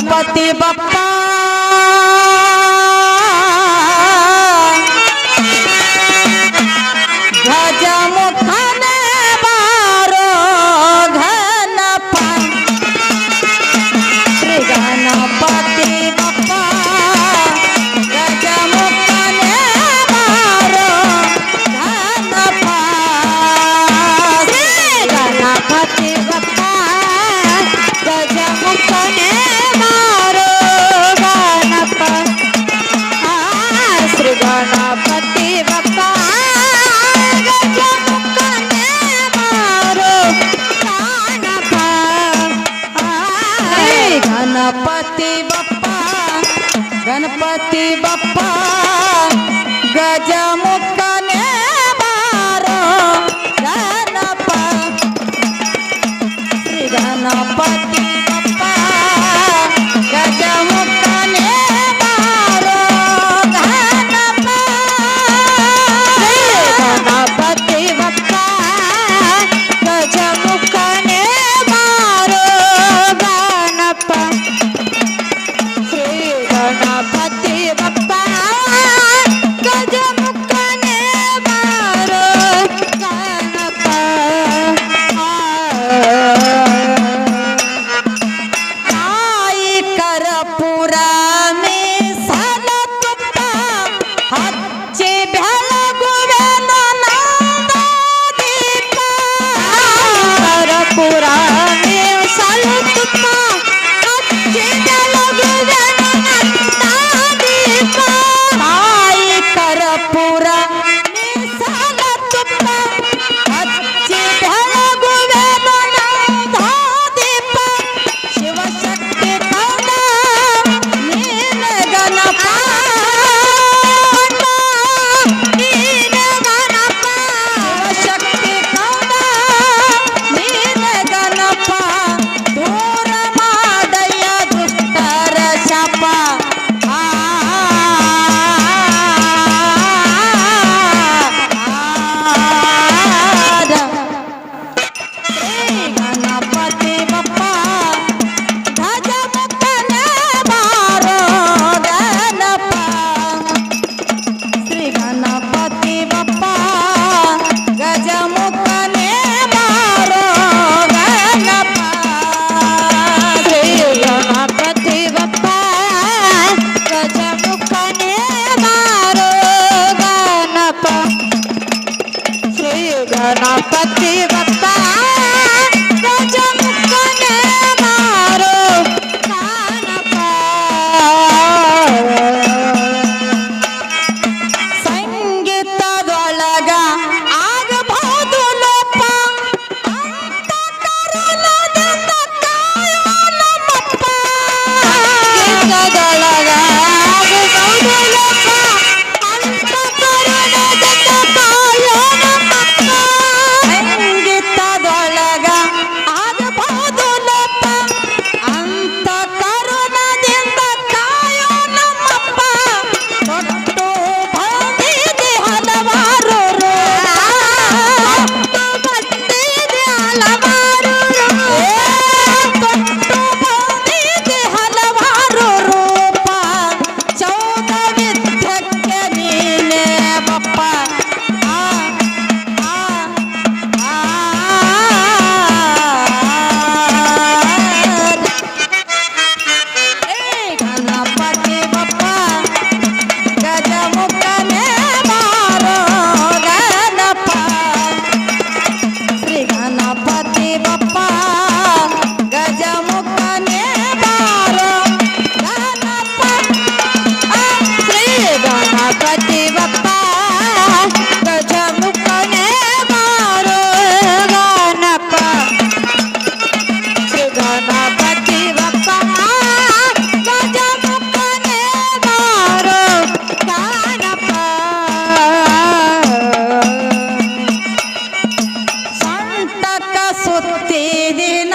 ಗಣಪತಿ ಬಪ್ಪ ಗಜಮುಖನೇ ಬಾರೋ ಘನಪ ಶ್ರೀ ಗಣಪತಿ ಬಪ್ಪ ಗಜಮುಖನೇ ಬಾರೋ ಘನಪ ಶ್ರೀ ಗಣಪತಿ ಬಪ್ಪ ಗಜಮುಖನೇ ಬಾರೋ ಘನಪ ಶ್ರೀ ಗಣಪತಿ ಬಪ್ಪ गणपति बप्पा गणपति बप्पा गजमुखने बारो गणप श्री गणपति बप्पा गजमुखने बारो गणप श्री गणपति बप्पा गजमुखने बारो गणप गणपति बप्पा गजमुखने बारो गणप आई कर्पूर में सलतुप्प हच्ची बेलगुवे नंद दीप कर्पूर में सलतुप्प हच्ची बेलगुवे आई कर्पूर में सलतुप्प हच्ची बेलगुवे नंद दीप शिवशक्ति कंद नीन गणप नीन गणप शिवशक्ति कंद नीन गणप दूर माडय दुष्टर शाप गणपति बप्पा गजमुखने बारो गणप श्री गणपति बप्पा गजमुखने बारो गणप श्री गणपति बप्पा गजमुखने बारो गणप श्री गणपति बप्पा गजमुखने बारो गणप ಸಂಗೀತದೊಳಗ ಆಗಬಹುದು ಲೋಪ ಅಂತ ಕರುಣದಿಂದ ಕಾಯೋ ನಮ್ಮಪ್ಪ ಸಂಗೀತದೊಳಗ ಆಗಬಹುದು ಲೋಪ ಅಂತ ಕರುಣದಿಂದ ಕಾಯೋ ನಮ್ಮಪ್ಪ ಸಂಗೀತದೊಳಗ ಆಗಬಹುದು ಲೋಪ ಅಂತ ಕರುಣದಿಂದ ಕಾಯೋ ನಮ್ಮಪ್ಪ ಕೊಟ್ಟು ಬಂದಿದೆ ಹಲವಾರು ರೂಪ ಕೊಟ್ಟು ಬಂದಿದೆ ಹಲವಾರು ಕೊಟ್ಟು ಬಂದಿದೆ ಹಲವಾರು ರೂಪ ಚೌದ ವಿದ್ಯಕ್ಕೆ ನೀನೇ ಬಪ್ಪ गणपति बप्पा गजमुखने बारो गणप श्री गणपति बप्पा गजमुखने बारो गणप श्री गणपति बप्पा गजमुखने बारो गणप श्री गणपति बप्पा गजमुखने बारो गणप ಸಂತಕ ಸುತ್ತಿದಿನ